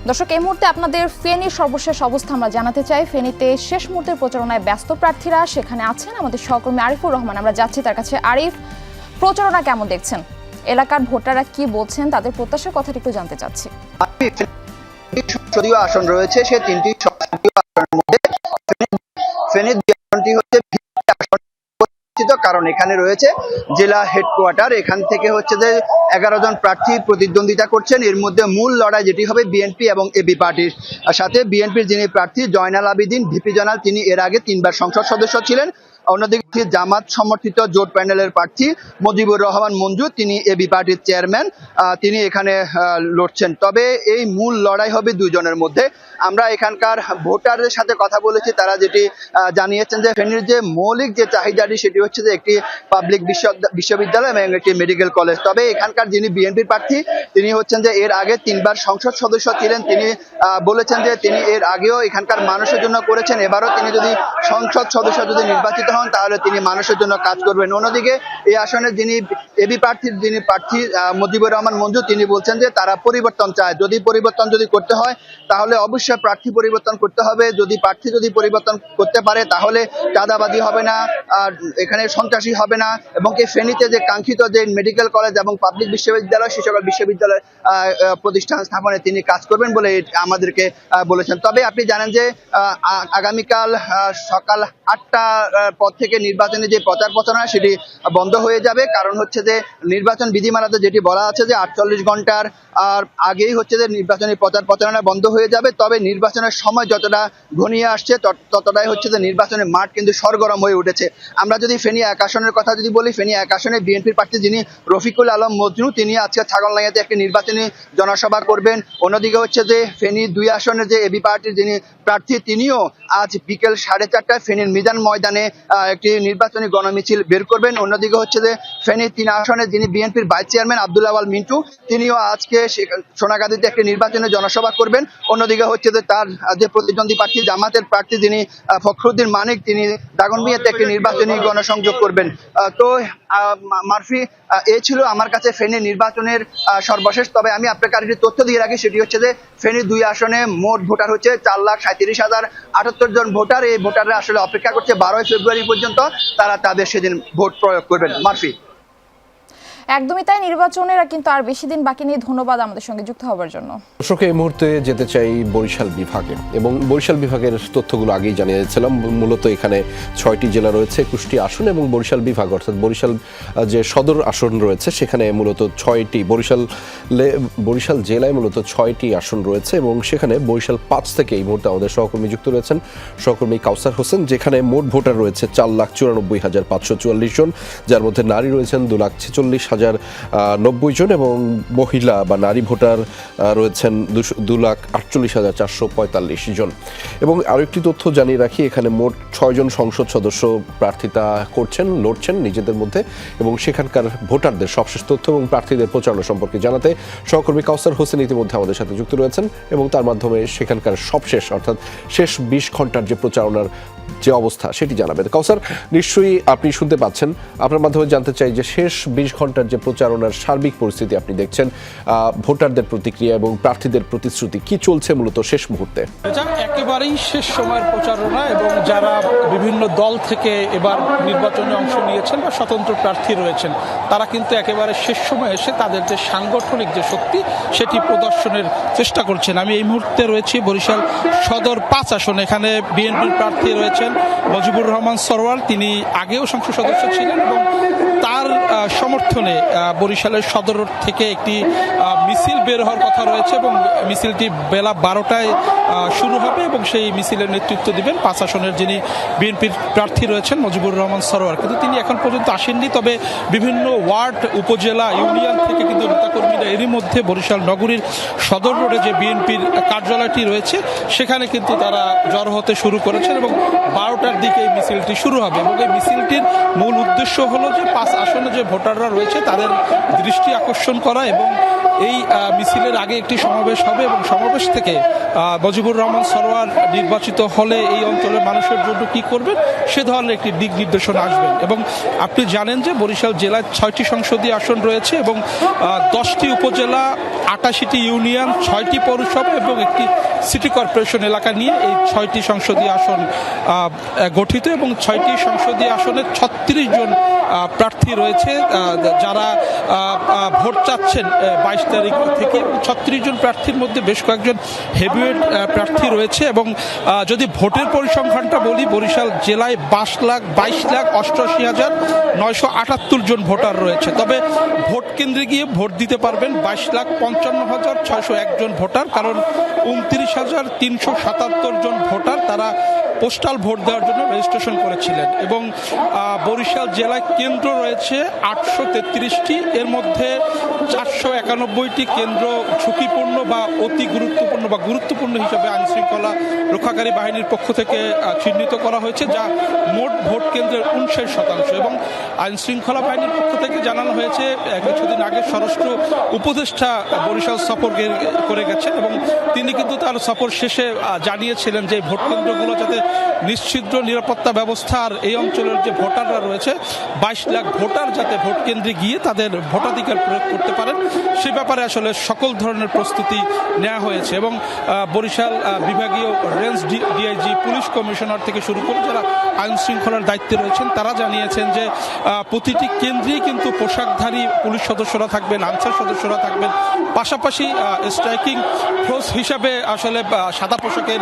দর্শক, এই মুহূর্তে আপনাদের ফেনীর সর্বশেষ অবস্থা আমরা জানাতে চাই। ফেনীতে শেষ মুহূর্তের প্রচারণায় ব্যস্ত প্রার্থীরা, সেখানে আছেন আমাদের সহকর্মী আরিফুর রহমান। আমরা যাচ্ছি তার কাছে। আরিফ, প্রচারণা কেমন দেখছেন? এলাকার ভোটাররা কি বলছেন, তাদের প্রত্যাশার কথাটা একটু জানতে চাচ্ছি। সংসদীয় আসন রয়েছে, সে 3টি সংসদীয় আসনের মধ্যে ফেনীর 2 আসনটি হচ্ছে আসন, কারণ এখানে রয়েছে জেলা হেডকোয়ার্টার। এখান থেকে হচ্ছে যে 11 জন প্রার্থী প্রতিদ্বন্দ্বিতা করছেন। এর মধ্যে মূল লড়াই যেটি হবে বিএনপি এবং এবি পার্টির সাথে। বিএনপির যিনি প্রার্থী জয়নাল আবেদিন, ভিপি জয়নাল, তিনি এর আগে 3 বার সংসদ সদস্য ছিলেন। অন্যদিকে জামাত সমর্থিত জোট প্যানেলের প্রার্থী মুজিবুর রহমান মঞ্জু, তিনি এবি পার্টির চেয়ারম্যান, তিনি এখানে লড়ছেন। তবে এই মূল লড়াই হবে 2 জনের মধ্যে। আমরা এখানকার ভোটারদের সাথে কথা বলেছি, তারা যেটি জানিয়েছেন যে ফেনীর যে মৌলিক যে চাহিদাটি সেটি হচ্ছে যে একটি পাবলিক বিশ্ববিদ্যালয় এবং একটি মেডিকেল কলেজ। তবে এখানকার যিনি বিএনপির প্রার্থী, তিনি হচ্ছেন যে এর আগে 3 বার সংসদ সদস্য ছিলেন। তিনি বলেছেন যে তিনি এর আগেও এখানকার মানুষের জন্য করেছেন, এবারও তিনি যদি সংসদ সদস্য যদি নির্বাচিত হন তাহলে তিনি মানুষের জন্য কাজ করবেন। অন্যদিকে এই আসনের যিনি এবি প্রার্থীর যিনি প্রার্থী মুজিবুর রহমান মঞ্জু, তিনি বলছেন যে তারা পরিবর্তন চায়। যদি পরিবর্তন যদি করতে হয় তাহলে অবশ্যই প্রার্থী পরিবর্তন করতে হবে। যদি প্রার্থী যদি পরিবর্তন করতে পারে তাহলে চাঁদাবাজি হবে না, আর এখানে সন্ত্রাসী হবে না, এবং এই ফেনীতে যে কাঙ্ক্ষিত যে মেডিকেল কলেজ এবং পাবলিক বিশ্ববিদ্যালয়, সে সকল বিশ্ববিদ্যালয় প্রতিষ্ঠান স্থাপনে তিনি কাজ করবেন বলে আমাদেরকে বলেছেন। তবে আপনি জানেন যে আগামীকাল সকাল 8টার পর পর থেকে নির্বাচনে যে প্রচার প্রচারণা সেটি বন্ধ হয়ে যাবে। কারণ হচ্ছে যে নির্বাচন বিধিমালাতে যেটি বলা আছে যে 48 ঘন্টার আর আগেই হচ্ছে যে নির্বাচনী প্রচার প্রচারণা বন্ধ হয়ে যাবে। তবে নির্বাচনের সময় যতটা ঘনিয়ে আসছে ততটাই হচ্ছে যে নির্বাচনের মাঠ কিন্তু সরগরম হয়ে উঠেছে। আমরা যদি ফেনী 1 আসনের কথা যদি বলি, ফেনী 1 আসনে বিএনপির প্রার্থী যিনি রফিকুল আলম মজনু, তিনি আজকে ছাগলনাইয়াতে একটি নির্বাচনী জনসভা করবেন। অন্যদিকে হচ্ছে যে ফেনী 2 আসনের যে এবি পার্টির যিনি প্রার্থী, তিনিও আজ বিকেল 4:30টায় ফেনীর মিজান ময়দানে একটি নির্বাচনী গণমিছিল বের করবেন। অন্যদিকে হচ্ছে যে ফেনী 3 আসনে যিনি বিএনপির ভাইস চেয়ারম্যান আব্দুল আওয়াল মিন্টু, তিনিও আজকে সোনাগাজীতে একটি নির্বাচনী জনসভা করবেন। অন্যদিকে হচ্ছে যে তার যে প্রতিদ্বন্দ্বী প্রার্থী জামাতের প্রার্থী যিনি ফখরুদ্দিন মানিক, তিনি দাগনভূঞাতে একটি নির্বাচনী গণসংযোগ করবেন। তো মারফি, এই ছিল আমার কাছে ফেনী নির্বাচনের সর্বশেষ। তবে আমি আপনাকে আরেকটি তথ্য দিয়ে রাখি, সেটি হচ্ছে যে ফেনী 2 আসনে মোট ভোটার হচ্ছে 4,37,078 জন ভোটার। এই ভোটাররা আসলে অপেক্ষা করছে 12 ফেব্রুয়ারি পর্যন্ত তারা তাদের সেদিন ভোট প্রয়োগ করবেন। মারফি, একদমই তাই, নির্বাচনের কিন্তু আর বেশি দিন বাকি নেই। ধন্যবাদ আমাদের সঙ্গে যুক্ত হওয়ার জন্য। দর্শক, এই মুহূর্তে যেতে চাই বরিশাল বিভাগে, এবং বরিশাল বিভাগের তথ্যগুলো আগেই জানিয়েছিলাম। মূলত এখানে 6টি জেলা রয়েছে, 21টি আসন, এবং বরিশাল বিভাগ অর্থাৎ বরিশাল যে সদর আসন রয়েছে সেখানে মূলত 6টি, বরিশাল জেলায় মূলত 6টি আসন রয়েছে, এবং সেখানে বরিশাল 5 থেকে এই মুহূর্তে আমাদের সহকর্মী যুক্ত রয়েছেন, সহকর্মী কাউসার হোসেন। যেখানে মোট ভোটার রয়েছে 4,94,544 জন, যার মধ্যে নারী রয়েছেন 2,46,090 জন, এবং মহিলা বা নারী ভোটার রয়েছেন 2,48,445 জন। এবং আরেকটি তথ্য জানিয়ে রাখি, এখানে মোট 6 জন সংসদ সদস্য প্রার্থিতা লড়ছেন নিজেদের মধ্যে, এবং সেখানকার ভোটারদের সবশেষ তথ্য এবং প্রার্থীদের প্রচারণা সম্পর্কে জানাতে সহকর্মী কাউসার হোসেন ইতিমধ্যে আমাদের সাথে যুক্ত রয়েছেন, এবং তার মাধ্যমে সেখানকার সবশেষ অর্থাৎ শেষ 20 ঘন্টার যে প্রচারণার যে অবস্থা সেটি জানাবেন। কাউসার, নিশ্চয়ই আপনি শুনতে পাচ্ছেন, আপনার মাধ্যমে জানতে চাই যে শেষ 20 ঘন্টার যে প্রচারণার সার্বিক পরিস্থিতি আপনি দেখছেন, ভোটারদের প্রতিক্রিয়া এবং প্রার্থীদের প্রতিশ্রুতি কি চলছে মূলত শেষ মুহূর্তে? এটা একেবারেই শেষ সময়ের প্রচারণা, এবং যারা বিভিন্ন দল থেকে এবার নির্বাচনে অংশ নিয়েছেন বা স্বতন্ত্র প্রার্থী রয়েছেন, তারা কিন্তু একেবারে শেষ সময় এসে তাদের যে সাংগঠনিক যে শক্তি সেটি প্রদর্শনের চেষ্টা করছেন। আমি এই মুহূর্তে রয়েছি বরিশাল সদর 5 আসন। এখানে বিএনপির প্রার্থী রয়েছেন মজিবুর রহমান সরওয়ার, তিনি আগেও সংসদ সদস্য ছিলেন, এবং তার সমর্থনে বরিশালের সদর থেকে একটি মিছিল বের হওয়ার কথা রয়েছে, এবং মিছিলটি বেলা 12টায় শুরু হবে, এবং সেই মিছিলের নেতৃত্ব দিবেন 5 আসনের যিনি বিএনপির প্রার্থী রয়েছেন মজিবুর রহমান সরওয়ার। কিন্তু তিনি এখন পর্যন্ত আসেননি, তবে বিভিন্ন ওয়ার্ড, উপজেলা, ইউনিয়ন থেকে কিন্তু নেতাকর্মীরা এরই মধ্যে বরিশাল নগরীর সদর রোডে যে বিএনপির কার্যালয়টি রয়েছে সেখানে কিন্তু তারা জড়ো হতে শুরু করেছেন, এবং 12টার দিকে এই মিছিলটি শুরু হবে। এবং এই মিছিলটির মূল উদ্দেশ্য হলো যে 5 আসনে যে ভোটাররা রয়েছে তাদের দৃষ্টি আকর্ষণ করা, এবং এই মিছিলের আগে একটি সমাবেশ হবে, এবং সমাবেশ থেকে মজিবুর রহমান সরওয়ার নির্বাচিত হলে এই অঞ্চলের মানুষের জন্য কি করবেন সে ধরনের একটি দিক নির্দেশনা আসবেন। এবং আপনি জানেন যে বরিশাল জেলায় 6টি সংসদীয় আসন রয়েছে, এবং 10টি উপজেলা, 88টি ইউনিয়ন, 6টি পৌরসভা এবং একটি সিটি কর্পোরেশন এলাকা নিয়ে এই 6টি সংসদীয় আসন গঠিত, এবং 6টি সংসদীয় আসনে 36 জন প্রার্থী রয়েছে যারা ভোট চাচ্ছেন 22 তারিখ থেকে। 36 জন প্রার্থীর মধ্যে বেশ কয়েকজন হেভিওয়েট প্রার্থী রয়েছে, এবং যদি ভোটের পরিসংখ্যানটা বলি, বরিশাল জেলায় 22,88,978 জন ভোটার রয়েছে। তবে ভোট কেন্দ্রে গিয়ে ভোট দিতে পারবেন 22,55,601 জন ভোটার, কারণ 29,377 জন ভোটার তারা পোস্টাল ভোট দেওয়ার জন্য রেজিস্ট্রেশন করেছিলেন। এবং বরিশাল জেলায় কেন্দ্র রয়েছে 833টি, এর মধ্যে 491টি কেন্দ্র ঝুঁকিপূর্ণ বা অতি গুরুত্বপূর্ণ বা গুরুত্বপূর্ণ হিসেবে আইন শৃঙ্খলা রক্ষাকারী বাহিনীর পক্ষ থেকে চিহ্নিত করা হয়েছে, যা মোট ভোট কেন্দ্রের 59%। এবং আইন শৃঙ্খলা বাহিনীর পক্ষ থেকে জানানো হয়েছে কিছুদিন আগে স্বরাষ্ট্র উপদেষ্টা বরিশাল সফর করে গেছেন, এবং তিনি কিন্তু তার সফর শেষে জানিয়েছিলেন যে ভোট কেন্দ্রগুলো যাতে নিশ্চিদ্র নিরাপত্তা ব্যবস্থার এই অঞ্চলের যে ভোটাররা রয়েছে 22 লাখ ভোটার যাতে ভোট কেন্দ্রে গিয়ে তাদের ভোটাধিকার প্রয়োগ করতে পারেন সে ব্যাপারে আসলে সকল ধরনের প্রস্তুতি নেওয়া হয়েছে। এবং বরিশাল বিভাগীয় রেঞ্জ ডিআইজি, পুলিশ কমিশনার থেকে শুরু করে যারা আইন শৃঙ্খলার দায়িত্বে রয়েছেন তারা জানিয়েছেন যে প্রতিটি কেন্দ্রেই কিন্তু পোশাকধারী পুলিশ সদস্যরা থাকবেন, আনসার সদস্যরা থাকবেন, পাশাপাশি স্ট্রাইকিং ফোর্স হিসাবে আসলে সাদা পোশাকের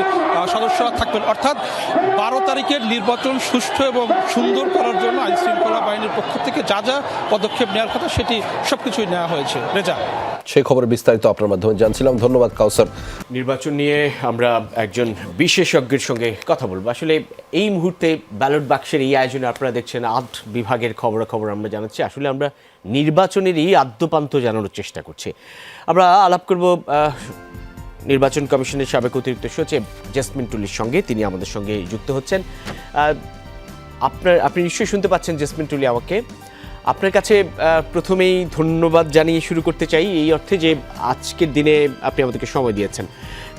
সদস্যরা থাকবেন। অর্থাৎ 12 তারিখের নির্বাচন সুষ্ঠু এবং সুন্দর করার জন্য আইন শৃঙ্খলা বাহিনীর পক্ষ থেকে যা যা পদক্ষেপ নেওয়ার কথা সেটি সবকিছুই নেওয়া হয়েছে। রেজা, সেই খবরের বিস্তারিত আপনার মাধ্যমে জানছিলাম। ধন্যবাদ কাউসার। নির্বাচন নিয়ে আমরা একজন বিশেষজ্ঞের সঙ্গে কথা বলবো। আসলে এই মুহূর্তে ব্যালট বাক্সের এই আয়োজনে আপনারা দেখছেন 8 বিভাগের খবরাখবর আমরা জানাচ্ছি। আসলে আমরা নির্বাচনেরই আদ্যপান্ত জানানোর চেষ্টা করছি। আমরা আলাপ করব নির্বাচন কমিশনের সাবেক অতিরিক্ত সচিব জেসমিন টুলির সঙ্গে। তিনি আমাদের সঙ্গে যুক্ত হচ্ছেন। আপনি নিশ্চয়ই শুনতে পাচ্ছেন জেসমিন টুলি আমাকে। আপনার কাছে প্রথমেই ধন্যবাদ জানিয়ে শুরু করতে চাই, এই অর্থে যে আজকের দিনে আপনি আমাদেরকে সময় দিয়েছেন।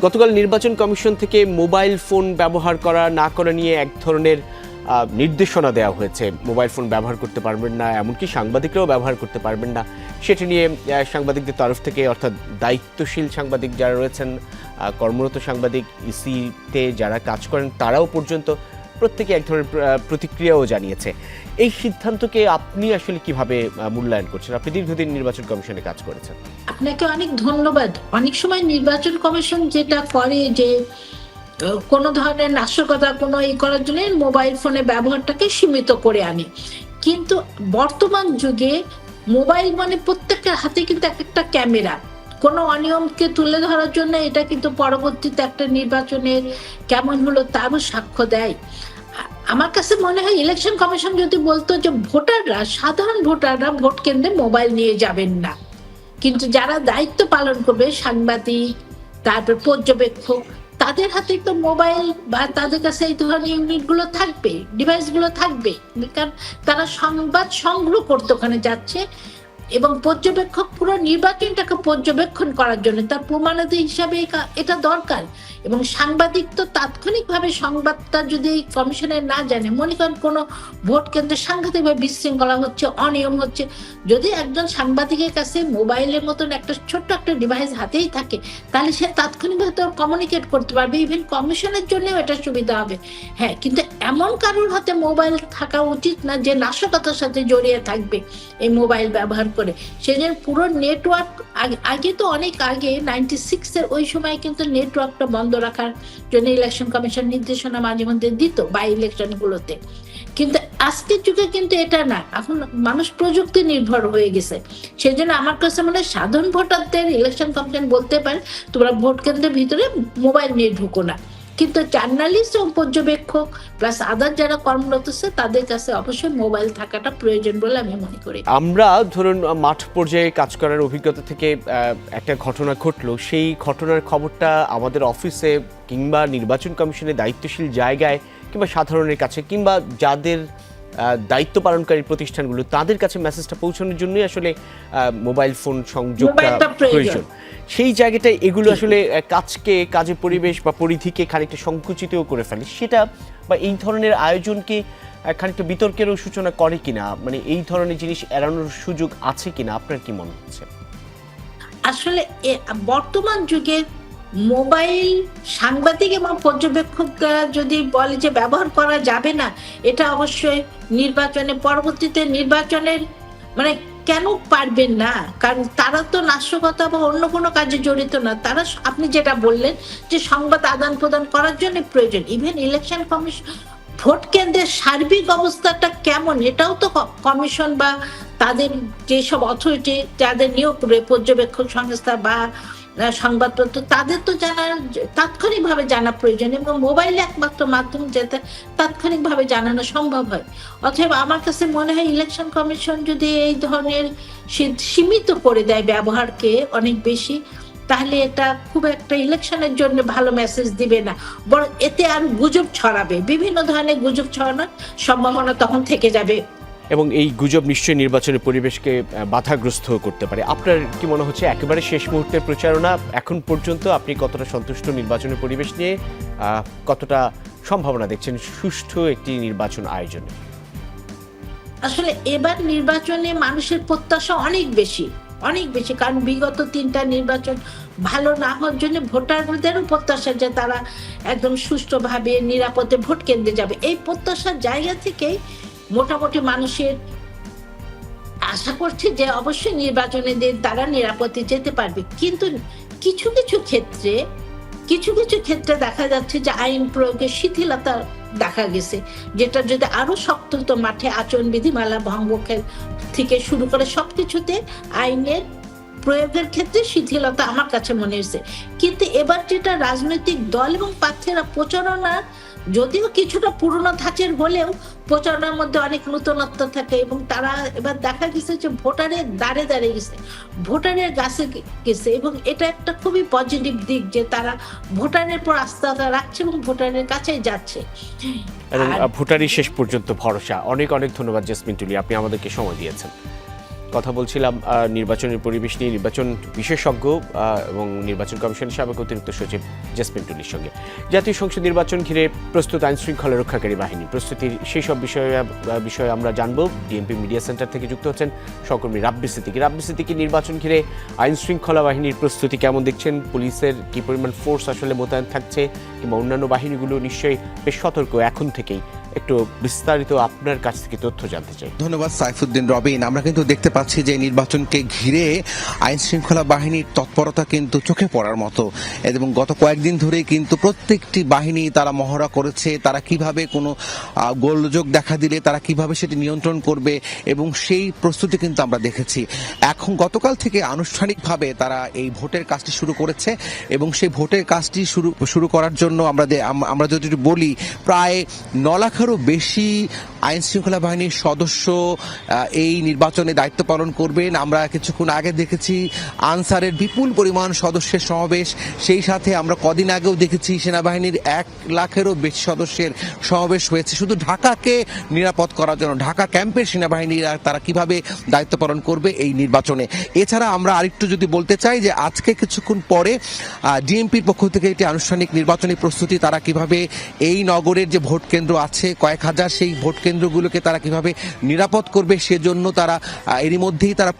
গতকাল নির্বাচন কমিশন থেকে মোবাইল ফোন ব্যবহার করা না করা নিয়ে এক ধরনের নির্দেশনা দেওয়া হয়েছে। মোবাইল ফোন ব্যবহার করতে পারবেন না, এমনকি সাংবাদিকরাও ব্যবহার করতে পারবেন না। সেটি নিয়ে সাংবাদিকদের তরফ থেকে, অর্থাৎ দায়িত্বশীল সাংবাদিক যারা রয়েছেন, কর্মরত সাংবাদিক, ইসিতে যারা কাজ করেন, তারাও পর্যন্ত প্রত্যেকে এক ধরনের প্রতিক্রিয়াও জানিয়েছে। এই সিদ্ধান্তকে আপনি আসলে কিভাবে মূল্যায়ন করছেন? আপনি দীর্ঘদিন নির্বাচন কমিশনে কাজ করেছেন। আপনাকে অনেক ধন্যবাদ। অনেক সময় নির্বাচন কমিশন যেটা করে যে কোনো ধরনের নাশকতা কোনো করার জন্য মোবাইল ফোনে ব্যবহারটাকে সীমিত করে আনে, কিন্তু বর্তমান যুগে মোবাইল মানে প্রত্যেকের হাতে কিন্তু একটা ক্যামেরা। কোনো অনিয়মকে তুলে ধরার জন্য এটা কিন্তু পরবর্তীতে একটা নির্বাচনের কেমন হলো তারও সাক্ষ্য দেয়। আমার কাছে মনে হয় ইলেকশন কমিশন যদি বলতো যে ভোটাররা, সাধারণ ভোটাররা ভোট কেন্দ্রে মোবাইল নিয়ে যাবেন না, কিন্তু যারা দায়িত্ব পালন করবে, সাংবাদিক, তারপর পর্যবেক্ষক, তাদের হাতে তো মোবাইল বা তাদের কাছে এই ধরনের ইউনিটগুলো থাকবে, ডিভাইসগুলো থাকবে, কারণ তারা সংবাদ সংগ্রহ করতে ওখানে যাচ্ছে এবং পর্যবেক্ষক পুরো নির্বাচনটাকে পর্যবেক্ষণ করার জন্য তার প্রমাণাদি হিসাবে এটা দরকার। এবং সাংবাদিক তো তাৎক্ষণিকভাবে সংবাদটা যদি কমিশনের না জানে, মনে করেন কোনো ভোট কেন্দ্রে সাংঘাতিকভাবে বিশৃঙ্খলা হচ্ছে, অনিয়ম হচ্ছে, যদি একজন সাংবাদিকের কাছে মোবাইলের মতন একটা ছোট্ট একটা ডিভাইস হাতেই থাকে, তাহলে সে তাৎক্ষণিকভাবে তো কমিউনিকেট করতে পারবে। ইভেন কমিশনের জন্যও এটা সুবিধা হবে। হ্যাঁ, কিন্তু এমন কারোর হাতে মোবাইল থাকা উচিত না যে নাশকতার সাথে জড়িয়ে থাকবে এই মোবাইল ব্যবহার করে। সেজন্য পুরো নেটওয়ার্ক, আগে তো অনেক আগে 96-এর ওই সময় কিন্তু নেটওয়ার্কটা বন্ধ রাখার জন্য ইলেকশন কমিশন নির্দেশনা মাঝে মধ্যে দিত বাই ইলেকশন গুলোতে, কিন্তু আজকের যুগে কিন্তু এটা না। এখন মানুষ প্রযুক্তি নির্ভর হয়ে গেছে। সেজন্য আমার কাছে মনে হয় সাধারণ ভোটারদের ইলেকশন কমিশন বলতে পারে তোমরা ভোট কেন্দ্রের ভিতরে মোবাইল নিয়ে ঢুকো না, কিন্তু জার্নালিস্ট ও পর্যবেক্ষক প্লাস আদার যারা কর্মরত আছে তাদের কাছে অবশ্যই মোবাইল থাকাটা প্রয়োজন বলে আমি মনে করি। আমরা ধরুন মাঠ পর্যায়ে কাজ করার অভিজ্ঞতা থেকে একটা ঘটনা ঘটলো, সেই ঘটনার খবরটা আমাদের অফিসে কিংবা নির্বাচন কমিশনের দায়িত্বশীল জায়গায় কিংবা সাধারণের কাছে কিংবা যাদের দায়িত্ব পালনকারী প্রতিষ্ঠানগুলো তাদের কাছে মেসেজটা পৌঁছানোর জন্যই আসলে মোবাইল ফোন সংযোগটা প্রয়োজন। সেই জায়গাটায় এগুলো আসলে কাজের পরিবেশ বা পরিধিকে খানিকটা সংকুচিতও করে ফেলে। সেটা বা এই ধরনের আয়োজনকে খানিকটা বিতর্কেরও সূচনা করে কিনা, মানে এই ধরনের জিনিস এড়ানোর সুযোগ আছে কিনা, আপনার কি মনে হচ্ছে? আসলে বর্তমান যুগে মোবাইল সাংবাদিক এবং পর্যবেক্ষকরা যদি বলে যে ব্যবহার করা যাবে না, এটা অবশ্যই নির্বাচনে পরবর্তীতে নির্বাচনের মানে কেন পারবেন না, কারণ তারা তো নাশকতা বা অন্য কোনো কাজে জড়িত না। তারা আপনি যেটা বললেন যে সংবাদ আদান প্রদান করার জন্য প্রয়োজন। ইভেন ইলেকশন কমিশন ভোট কেন্দ্রের সার্বিক অবস্থাটা কেমন এটাও তো কমিশন বা তাদের যেসব অথরিটি যাদের নিয়োগ করে পর্যবেক্ষক সংস্থা বা সংবাদপত্র তাদের তো জানার তাৎক্ষণিকভাবে জানা প্রয়োজন, এবং মোবাইলে একমাত্র মাধ্যম যেটা তাৎক্ষণিকভাবে জানানো সম্ভব হয়। অতএব আমার কাছে মনে হয় ইলেকশন কমিশন যদি এই ধরনের সীমিত করে দেয় ব্যবহারকে অনেক বেশি, তাহলে এটা খুব একটা ইলেকশনের জন্য ভালো মেসেজ দিবে না, বরং এতে আর গুজব ছড়াবে, বিভিন্ন ধরনের গুজব ছড়ানোর সম্ভাবনা তখন থেকে যাবে এবং এই গুজব নিশ্চয়ই নির্বাচনের পরিবেশকে বাধাগ্রস্ত করতে পারে। আপনার কি মনে হচ্ছে একেবারে শেষ মুহূর্তের প্রচারণা এখন পর্যন্ত আপনি কতটা সন্তুষ্ট নির্বাচনের পরিবেশ নিয়ে, কতটা সম্ভাবনা দেখছেন সুষ্ঠু একটি নির্বাচন আয়োজনে? আসলে এবার নির্বাচনে মানুষের প্রত্যাশা অনেক বেশি, কারণ বিগত 3টা নির্বাচন ভালো না হওয়ার জন্য ভোটারদেরও প্রত্যাশা যে তারা একদম সুষ্ঠুভাবে নিরাপদে ভোট কেন্দ্রে যাবে। এই প্রত্যাশার জায়গা থেকেই মোটামুটি মানুষের আশা করছে যে অবশ্যই নির্বাচনে তারা নিরাপদে যেতে পারবে। কিন্তু কিছু কিছু ক্ষেত্রে কিছু কিছু ক্ষেত্রে দেখা যাচ্ছে যে আইন প্রয়োগের শিথিলতা দেখা গেছে, যেটা যদি আরো শক্ত হতো, মাঠে আচরণ বিধিমালা ভঙ্গ থেকে শুরু করে সবকিছুতে আইনের প্রয়োগের ক্ষেত্রে শিথিলতা আমার কাছে মনে হয়েছে। কিন্তু এবার যেটা রাজনৈতিক দল এবং প্রার্থীরা প্রচারণা যদিও কিছুটা পুরনো ধাঁচের হলেও প্রচারণার মধ্যে অনেক নতুনত্ব থাকে, এবং তারা এবার দেখা গেছে যে ভোটারের দ্বারে দ্বারে গেছে, ভোটারের কাছে গেছে, এবং এটা একটা খুবই পজিটিভ দিক যে তারা ভোটারের পর আস্থা রাখছে এবং ভোটারের কাছেই যাচ্ছে। এবং ভোটারই শেষ পর্যন্ত ভরসা। অনেক অনেক ধন্যবাদ জেসমিন টুলি, আপনি আমাদেরকে সময় দিয়েছেন। কথা বলছিলাম নির্বাচনের পরিবেশ নিয়ে নির্বাচন বিশেষজ্ঞ এবং নির্বাচন কমিশনের সাবেক অতিরিক্ত সচিব জেসমিন টুলির সঙ্গে। জাতীয় সংসদ নির্বাচন ঘিরে প্রস্তুত আইন শৃঙ্খলা রক্ষাকারী বাহিনী প্রস্তুতির সেই সব বিষয়ে আমরা জানবো। ডিএমপি মিডিয়া সেন্টার থেকে যুক্ত হচ্ছেন সহকর্মী রাব্বি সিদ্দিকী। রাব্বি সিদ্দিকী, নির্বাচন ঘিরে আইন শৃঙ্খলা বাহিনীর প্রস্তুতি কেমন দেখছেন? পুলিশের কি পরিমাণ ফোর্স আসলে মোতায়েন থাকছে, কিংবা অন্যান্য বাহিনীগুলো নিশ্চয়ই বেশ সতর্ক এখন থেকেই? একটু বিস্তারিত আপনার কাছ থেকে তথ্য জানতে চাই। ধন্যবাদ সাইফুদ্দিন রবিন। আমরা কিন্তু দেখতে পাচ্ছি যে নির্বাচনকে ঘিরে আইন শৃঙ্খলা বাহিনীর তৎপরতা কিন্তু চোখে পড়ার মতো, এবং গত কয়েকদিন ধরে কিন্তু প্রত্যেকটি বাহিনী তারা মহড়া করেছে, তারা কিভাবে কোনো গোলযোগ দেখা দিলে তারা কিভাবে সেটি নিয়ন্ত্রণ করবে, এবং সেই প্রস্তুতি কিন্তু আমরা দেখেছি। এখন গতকাল থেকে আনুষ্ঠানিকভাবে তারা এই ভোটের কাজটি শুরু করেছে, এবং সেই ভোটের কাজটি শুরু করার জন্য আমরা যদি বলি প্রায় 9 লাখেরও বেশি আইন শৃঙ্খলা বাহিনীর সদস্য এই নির্বাচনে দায়িত্ব পালন করবেন। আমরা কিছুক্ষণ আগে দেখেছি আনসারের বিপুল পরিমাণ সদস্যের সমাবেশ, সেই সাথে আমরা কদিন আগেও দেখেছি সেনাবাহিনীর 1 লাখেরও বেশি সদস্যের সমাবেশ হয়েছে শুধু ঢাকাকে নিরাপদ করার জন্য। ঢাকা ক্যাম্পের সেনাবাহিনীরা তারা কিভাবে দায়িত্ব পালন করবে এই নির্বাচনে। এছাড়া আমরা আরেকটু যদি বলতে চাই যে আজকে কিছুক্ষণ পরে ডিএমপির পক্ষ থেকে একটি আনুষ্ঠানিক নির্বাচনী প্রস্তুতি, তারা কিভাবে এই নগরের যে ভোট কেন্দ্র আছে কয়েক হাজার, সেই ভোট কেন্দ্রগুলোকে তারা কিভাবে নিরাপদ করবে সেজন্য তারা এরই মধ্যেই তারা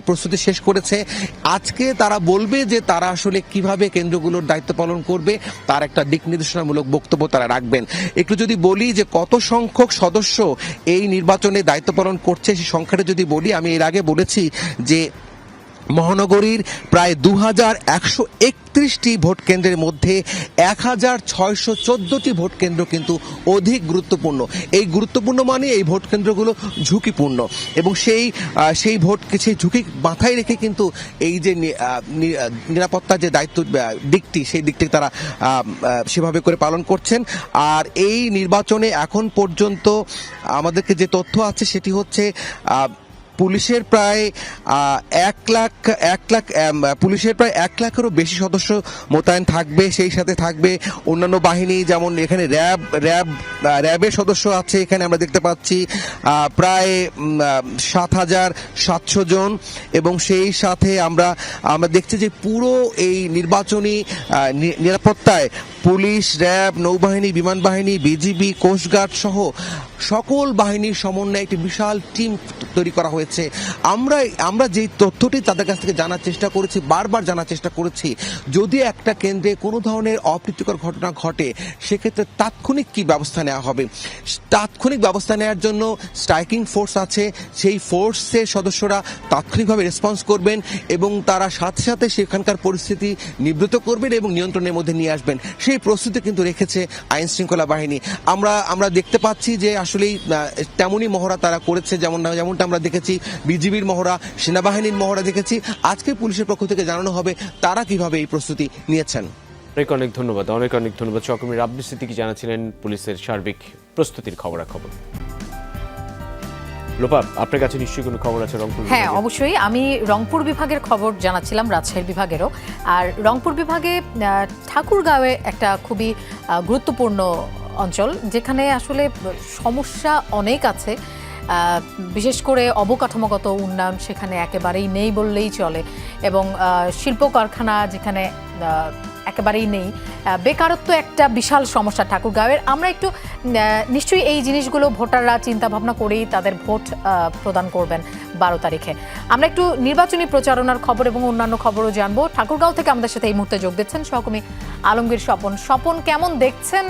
প্রস্তুতি শেষ করেছে। আজকে তারা বলবে যে তারা আসলে কিভাবে কেন্দ্রগুলোর দায়িত্ব পালন করবে, তার একটা দিক নির্দেশনামূলক বক্তব্য তারা রাখবেন। একটু যদি বলি যে কত সংখ্যক সদস্য এই নির্বাচনে দায়িত্ব পালন করছে সেই সংখ্যাটা যদি বলি, আমি এর আগে বলেছি যে মহানগরীর প্রায় 2131টি ভোট কেন্দ্রের মধ্যে 1614টি ভোট কেন্দ্র কিন্তু অধিক গুরুত্বপূর্ণ। এই গুরুত্বপূর্ণ মানে এই ভোট কেন্দ্রগুলো ঝুঁকিপূর্ণ, এবং সেই ঝুঁকি মাথায় রেখে কিন্তু এই যে নিরাপত্তার যে দায়িত্ব দিকটি, সেই দিকটি তারা সেভাবে করে পালন করছেন। আর এই নির্বাচনে এখন পর্যন্ত আমাদেরকে যে তথ্য আছে সেটি হচ্ছে পুলিশের প্রায় 1 লাখেরও বেশি সদস্য মোতায়েন থাকবে। সেই সাথে থাকবে অন্যান্য বাহিনী, যেমন এখানে র্যাবের সদস্য আছে, এখানে আমরা দেখতে পাচ্ছি প্রায় 7,700 জন, এবং সেই সাথে আমরা দেখছি যে পুরো এই নির্বাচনী নিরাপত্তায় পুলিশ, র্যাব, নৌবাহিনী, বিমান বাহিনী, বিজিবি, কোস্টগার্ড সহ সকল বাহিনীর সমন্বয়ে একটি বিশাল টিম তৈরি করা হয়েছে। আমরা যে তথ্যটি তাদের কাছ থেকে জানার চেষ্টা করেছি, বারবার জানার চেষ্টা করেছি, যদি একটা কেন্দ্রে কোনো ধরনের অপ্রীতিকর ঘটনা ঘটে সেক্ষেত্রে তাৎক্ষণিক কি ব্যবস্থা নেওয়া হবে। তাৎক্ষণিক ব্যবস্থা নেওয়ার জন্য স্ট্রাইকিং ফোর্স আছে, সেই ফোর্সের সদস্যরা তাৎক্ষণিকভাবে রেসপন্স করবেন, এবং তারা সাথে সাথে সেখানকার পরিস্থিতি নিবৃত করবেন এবং নিয়ন্ত্রণের মধ্যে নিয়ে আসবেন। সেই প্রস্তুতি কিন্তু রেখেছে আইন শৃঙ্খলা বাহিনী। আমরা দেখতে পাচ্ছি যে আসলেই তেমনই মহড়া তারা করেছে, যেমনটা আমরা দেখেছি বিজিবির মহড়া, সেনাবাহিনীর মহড়া দেখেছি। আজকে পুলিশের পক্ষ থেকে জানানো হবে তারা কিভাবে এই প্রস্তুতি নিয়েছেন। অনেক ধন্যবাদ সহকর্মী রাব্বি সিদ্দিকী জানাচ্ছিলেন পুলিশের সার্বিক প্রস্তুতির খবরাখবর। লোপা, আপনার কাছে নিশ্চয়ই কোনো খবর আছে রংপুর? হ্যাঁ, অবশ্যই। আমি রংপুর বিভাগের খবর জানাচ্ছিলাম, রাজশাহী বিভাগেরও। আর রংপুর বিভাগে ঠাকুরগাঁওয়ে একটা খুবই গুরুত্বপূর্ণ অঞ্চল, যেখানে আসলে সমস্যা অনেক আছে। বিশেষ করে অবকাঠামোগত উন্নয়ন সেখানে একেবারেই নেই বললেই চলে, এবং শিল্প কারখানা যেখানে একেবারেই নেই। বেকারত্ব একটা বিশাল সমস্যা ঠাকুরগাঁওয়ের। আমরা একটু নিশ্চয়ই এই জিনিসগুলো ভোটাররা চিন্তা ভাবনা করেই তাদের ভোট প্রদান করবেন 12 তারিখে। আমরা একটু নির্বাচনী প্রচারণার খবর এবং অন্যান্য খবরও জানবো। ঠাকুরগাঁও থেকে আমাদের সাথে এই মুহূর্তে যোগ দিচ্ছেন সহকর্মী আলমগীর স্বপন। কেমন দেখছেন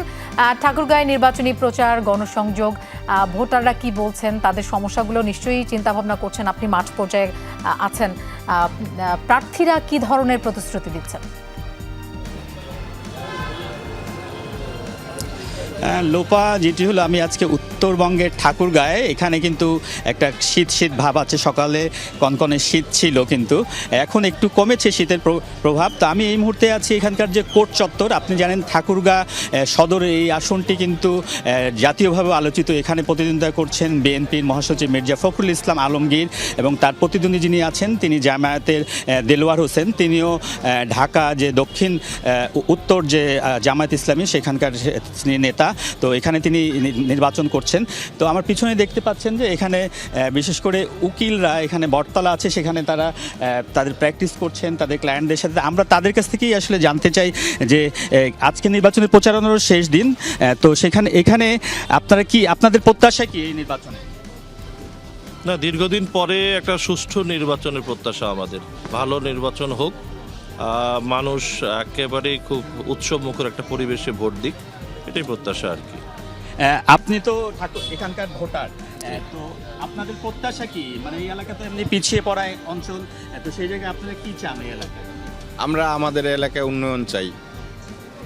ঠাকুরগাঁওয়ে নির্বাচনী প্রচার, গণসংযোগ, ভোটাররা কি বলছেন, তাদের সমস্যাগুলো নিশ্চয়ই চিন্তা ভাবনা করছেন, আপনি মাঠ পর্যায়ে আছেন। প্রার্থীরা কি ধরনের প্রতিশ্রুতি দিচ্ছেন? লোপা যেটি হলো, আমি আজকে উত্তরবঙ্গের ঠাকুরগাঁয়ে, এখানে কিন্তু একটা শীত শীত ভাব আছে। সকালে কনকনে শীত ছিল, কিন্তু এখন একটু কমেছে শীতের প্রভাব। তো আমি এই মুহূর্তে আছি এখানকার যে কোর্ট চত্বর। আপনি জানেন ঠাকুরগাঁ সদর এই আসনটি কিন্তু জাতীয়ভাবে আলোচিত। এখানে প্রতিদ্বন্দ্বিতা করছেন বিএনপির মহাসচিব মির্জা ফখরুল ইসলাম আলমগীর, এবং তার প্রতিদ্বন্দ্বী যিনি আছেন তিনি জামায়াতের দেলোয়ার হোসেন। তিনিও ঢাকা যে দক্ষিণ উত্তর যে জামায়াত ইসলামী সেখানকার নেতা। তো এখানে তিনি নির্বাচন করছেন। তো আমার পিছনে দেখতে পাচ্ছেন যে এখানে বিশেষ করে উকিলরা, এখানে বটতলা আছে, সেখানে তারা তাদের প্র্যাকটিস করছেন তাদের ক্লায়েন্টদের সাথে। আমরা তাদের কাছ থেকেই আসলে জানতে চাই যে আজকে নির্বাচনের প্রচারণার শেষ দিন, তো এখানে আপনাদের প্রত্যাশা কি এই নির্বাচনে? না, দীর্ঘদিন পরে একটা সুষ্ঠু নির্বাচনের প্রত্যাশা আমাদের। ভালো নির্বাচন হোক, মানুষ একেবারেই খুব উৎসব মুখর একটা পরিবেশে ভোট দিক, এটাই প্রত্যাশা আর কি। আপনি তো এখানকার ভোটার, তো আপনাদের প্রত্যাশা কি? মানে এই এলাকা তো এমনি পিছিয়ে পড়া অঞ্চল, তো সেই জায়গায় আপনারা কি চান এই এলাকায়? আমরা আমাদের এলাকায় উন্নয়ন চাই।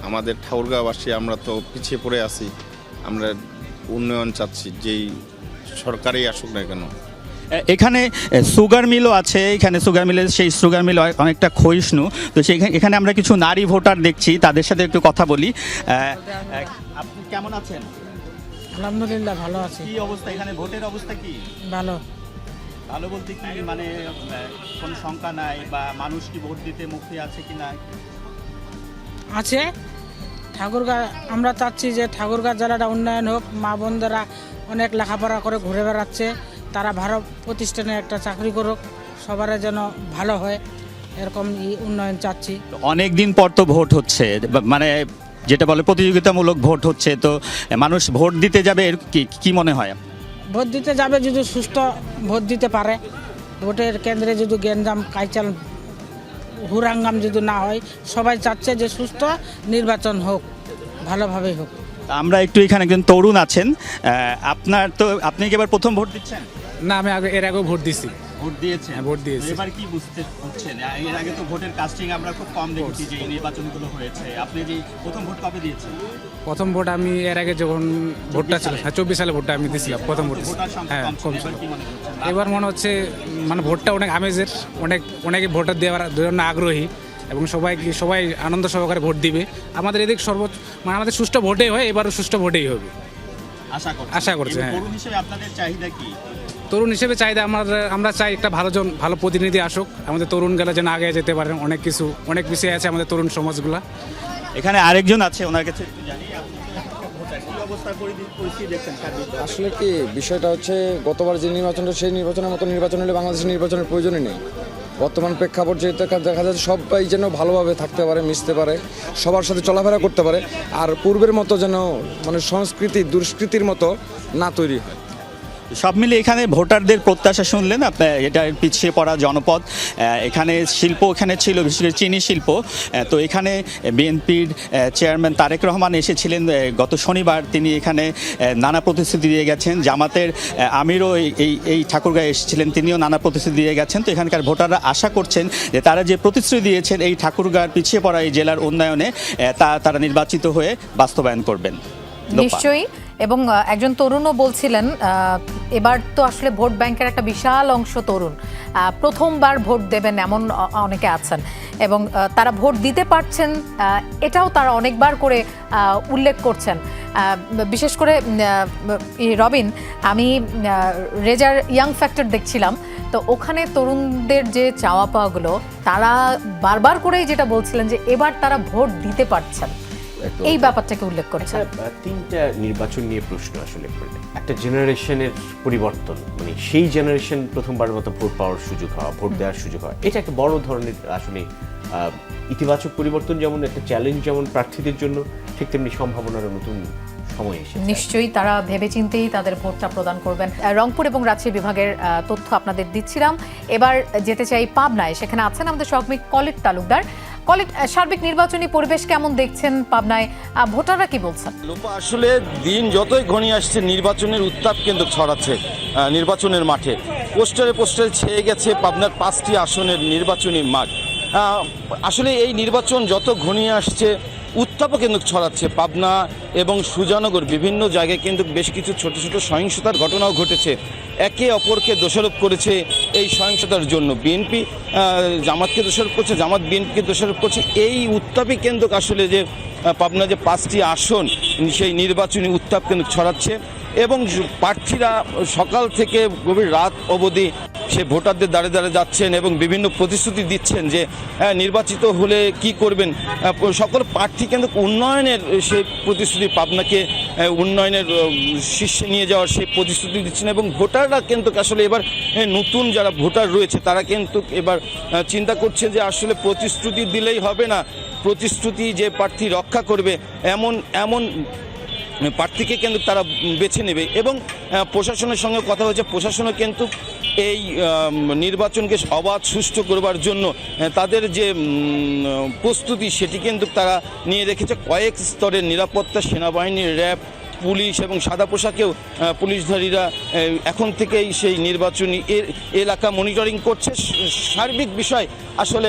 আমাদের ঠাকুরগাঁওবাসী আমরা তো পিছিয়ে পড়ে আছি, আমরা উন্নয়ন চাচ্ছি, যেই সরকারই আসুক না কেন। এখানে সুগার মিলও আছে, এখানে সুগার মিলের সেই সুগার মিল অনেকটা ক্ষয়িষ্ণু। তো এখানে আমরা কিছু নারী ভোটার দেখছি, তাদের সাথে একটু কথা বলি। আপনি কেমন আছেন? আলহামদুলিল্লাহ ভালো আছি। কি অবস্থা এখানে, ভোটের অবস্থা কি? ভালো। ভালো বলতে কি, মানে কোনো শঙ্কা নাই বা মানুষ কি ভোট দিতে মুক্তি আছে কি না? আছে। ঠাকুরগাঁ আমরা চাচ্ছি যে ঠাকুরগাঁ জেলাটা উন্নয়ন হোক। মা বোনদেরা অনেক লেখাপড়া করে ঘুরে বেড়াচ্ছে, তারা ভালো প্রতিষ্ঠানে একটা চাকরি করুক, সবার যেন ভালো হয়, এরকম উন্নয়ন চাচ্ছি। অনেক দিন পর তো ভোট হচ্ছে, মানে যেটা বলে প্রতিযোগিতামূলক ভোট হচ্ছে, তো মানুষ ভোট দিতে যাবে, এর কি মনে হয়? ভোট দিতে যাবে যদি সুষ্ঠু ভোট দিতে পারে। ভোটের কেন্দ্রে যদি গ্যাঞ্জাম কাইচাল হুরাঙ্গাম যদি না হয়, সবাই চাচ্ছে যে সুষ্ঠু নির্বাচন হোক, ভালোভাবেই হোক। আমরা একটু এখানে একজন তরুণ আছেন, আপনি কি এবার প্রথম ভোট দিচ্ছেন? না, আমি এর আগেও ভোট দিচ্ছি। ভোট দিয়েছেন? হ্যাঁ, ভোট দিয়েছি। এবার কি বুঝতে পারছেন? এর আগে তো ভোটের কাস্টিং আমরা খুব কম দেখেছি যে নির্বাচনগুলো হয়েছে। আপনি যে প্রথম ভোট কবে দিয়েছেন? প্রথম ভোট আমি এর আগে যখন ভোটটা ছিল 24 সালে ভোটটা আমি দিয়েছিলাম, প্রথম ভোট। হ্যাঁ, কম ছিল। এবার মনে হচ্ছে মানে ভোটটা অনেক আমেজের, অনেকে ভোটার দেওয়ার জন্য আগ্রহী, এবং সবাই আনন্দ সহকারে ভোট দিবে। আমাদের এদিক মানে আমাদের সুষ্ঠু ভোটেই হয়, এবারও সুষ্ঠু ভোটেই হবে আশা করছি। হ্যাঁ, তরুণ হিসেবে আপনাদের চাহিদা কি? তরুণ হিসেবে চাহিদা আমরা চাই একটা ভালো প্রতিনিধি আসুক, আমাদের তরুণ গেলে যেন আগে যেতে পারেন। অনেক বিষয় আছে আমাদের তরুণ সমাজগুলা। এখানে আরেকজন আছে, ওনার কাছে জানি। আসলে কি বিষয়টা হচ্ছে, গতবার যে নির্বাচনটা সেই নির্বাচনের মতো নির্বাচন হলে বাংলাদেশের নির্বাচনের প্রয়োজনই নেই। বর্তমান প্রেক্ষাপট যেটা দেখা যাচ্ছে, সবাই যেন ভালোভাবে থাকতে পারে, মিশতে পারে, সবার সাথে চলাফেরা করতে পারে, আর পূর্বের মতো যেন মানে সংস্কৃতি দুষ্কৃতির মতো না তৈরি হয়। সব মিলে এখানে ভোটারদের প্রত্যাশা শুনলেন আপনার। এটা পিছিয়ে পড়া জনপদ, এখানে শিল্প এখানে ছিল, বিশেষ করে চিনি শিল্প। তো এখানে বিএনপির চেয়ারম্যান তারেক রহমান এসেছিলেন গত শনিবার, তিনি এখানে নানা প্রতিশ্রুতি দিয়ে গেছেন। জামাতের আমিরও এই ঠাকুরগাঁয়ে এসেছিলেন, তিনিও নানা প্রতিশ্রুতি দিয়ে গেছেন। তো এখানকার ভোটাররা আশা করছেন যে তারা যে প্রতিশ্রুতি দিয়েছেন এই ঠাকুরগাঁর পিছিয়ে পড়া এই জেলার উন্নয়নে, তারা নির্বাচিত হয়ে বাস্তবায়ন করবেন। নিশ্চয়ই। এবং একজন তরুণও বলছিলেন, এবার তো আসলে ভোট ব্যাংকের একটা বিশাল অংশ তরুণ, প্রথমবার ভোট দেবেন এমন অনেকে আছেন, এবং তারা ভোট দিতে পারছেন, এটাও তারা অনেকবার করে উল্লেখ করছেন। বিশেষ করে রবিন, আমি রেজার ইয়াং ফ্যাক্টর দেখছিলাম, তো ওখানে তরুণদের যে চাওয়া পাওয়াগুলো, তারা বারবার করেই যেটা বলছিলেন যে এবার তারা ভোট দিতে পারছেন, এই ব্যাপারটাকে উল্লেখ করেছে। তিনটা নির্বাচন নিয়ে প্রশ্ন আসলে, একটা জেনারেশনের পরিবর্তন, মানে সেই জেনারেশন প্রথমবারের মতো ভোট পাওয়ার সুযোগ হওয়া, ভোট দেওয়ার সুযোগ হয়, এটা একটা বড় ধরনের আসলে ইতিবাচক পরিবর্তন, যেমন একটা চ্যালেঞ্জ যেমন প্রার্থীদের জন্য, ঠিক তেমনি সম্ভাবনার নতুন সময় এসেছে। নিশ্চয়ই তারা ভেবেচিন্তেই তাদের ভোটটা প্রদান করবেন। রংপুর এবং রাজশাহী বিভাগের তথ্য আপনাদের দিচ্ছিলাম। এবার যেতে চাই পাবনায়, সেখানে আছেন আমাদের সহকর্মী কলিট তালুকদার। কলিট, সার্বিক নির্বাচনী পরিবেশ কেমন দেখছেন পাবনায়, ভোটাররা কি বলছেন? আসলে দিন যতই ঘনিয়ে আসছে, নির্বাচনের উত্তাপ কিন্তু ছড়াচ্ছে নির্বাচনের মাঠে। পোস্টারে ছেয়ে গেছে পাবনার 5টি আসনের নির্বাচনী মাঠ। আসলে এই নির্বাচন যত ঘনিয়ে আসছে, উত্তাপও কিন্তু ছড়াচ্ছে। পাবনা এবং সুজানগর বিভিন্ন জায়গায় কিন্তু বেশ কিছু ছোট ছোট সহিংসতার ঘটনাও ঘটেছে। একে অপরকে দোষারোপ করেছে এই সহিংসতার জন্য। বিএনপি জামাতকে দোষারোপ করছে, জামাত বিএনপিকে দোষারোপ করছে। এই উত্তাপই কিন্তু আসলে যে পাবনা যে 5টি আসন সেই নির্বাচনী উত্তাপ কিন্তু ছড়াচ্ছে এবং প্রার্থীরা সকাল থেকে গভীর রাত অবধি সে ভোটারদের দ্বারে দ্বারে যাচ্ছেন এবং বিভিন্ন প্রতিশ্রুতি দিচ্ছেন যে নির্বাচিত হলে কি করবেন। সকল প্রার্থী কিন্তু উন্নয়নের সেই প্রতিশ্রুতি, পাবনাকে উন্নয়নের শীর্ষে নিয়ে যাওয়ার সেই প্রতিশ্রুতি দিচ্ছেন এবং ভোটাররা কিন্তু আসলে এবার নতুন যারা ভোটার রয়েছে তারা কিন্তু এবার চিন্তা করছে যে আসলে প্রতিশ্রুতি দিলেই হবে না, প্রতিশ্রুতি যে প্রার্থী রক্ষা করবে এমন প্রার্থীকে কিন্তু তারা বেছে নেবে। এবং প্রশাসনের সঙ্গে কথা হয়েছে, প্রশাসনও কিন্তু এই নির্বাচনকে অবাধ সুষ্ঠু করবার জন্য তাদের যে প্রস্তুতি সেটি কিন্তু তারা নিয়ে রেখেছে। কয়েক স্তরের নিরাপত্তা, সেনাবাহিনী, র্যাব, পুলিশ এবং সাদা পোশাকেও পুলিশধারীরা এখন থেকেই সেই নির্বাচনী এলাকা মনিটরিং করছে। সার্বিক বিষয় আসলে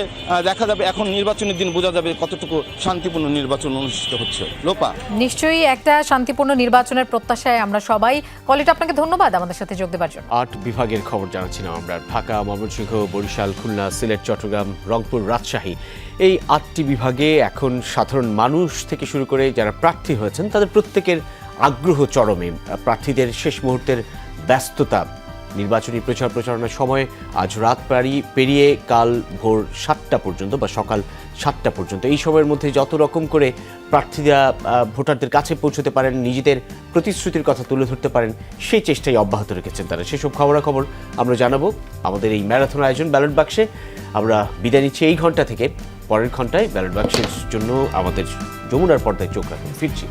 দেখা যাবে, এখন নির্বাচনের দিন বোঝা যাবে কতটুকু শান্তিপূর্ণ নির্বাচন অনুষ্ঠিত হচ্ছে। লোপা, নিশ্চয়ই একটা শান্তিপূর্ণ নির্বাচনের প্রত্যাশায় আমরা সবাই। কলিটা আপনাকে ধন্যবাদ আমাদের সাথে যোগ দেওয়ার জন্য। 8 বিভাগের খবর জানাচ্ছিলাম আমরা। ঢাকা, ময়মনসিংহ, বরিশাল, খুলনা, সিলেট, চট্টগ্রাম, রংপুর, রাজশাহী, এই 8টি বিভাগে এখন সাধারণ মানুষ থেকে শুরু করে যারা প্রার্থী হয়েছেন তাদের প্রত্যেকের আগ্রহ চরমে। প্রার্থীদের শেষ মুহূর্তের ব্যস্ততা, নির্বাচনী প্রচারণার সময় আজ রাত পেরিয়ে কাল ভোর 7টা পর্যন্ত বা সকাল 7টা পর্যন্ত এই সময়ের মধ্যে যত রকম করে প্রার্থীরা ভোটারদের কাছে পৌঁছতে পারেন, নিজেদের প্রতিশ্রুতির কথা তুলে ধরতে পারেন, সেই চেষ্টাই অব্যাহত রেখেছেন তারা। সেসব খবরাখবর আমরা জানাবো আমাদের এই ম্যারাথন আয়োজন ব্যালট বাক্সে। আমরা বিদায় নিচ্ছি এই ঘন্টা থেকে। পরের ঘন্টায় ব্যালট বাক্সের জন্য আমাদের যমুনার পর্দায় চোখ রাখুন। ফিরছি।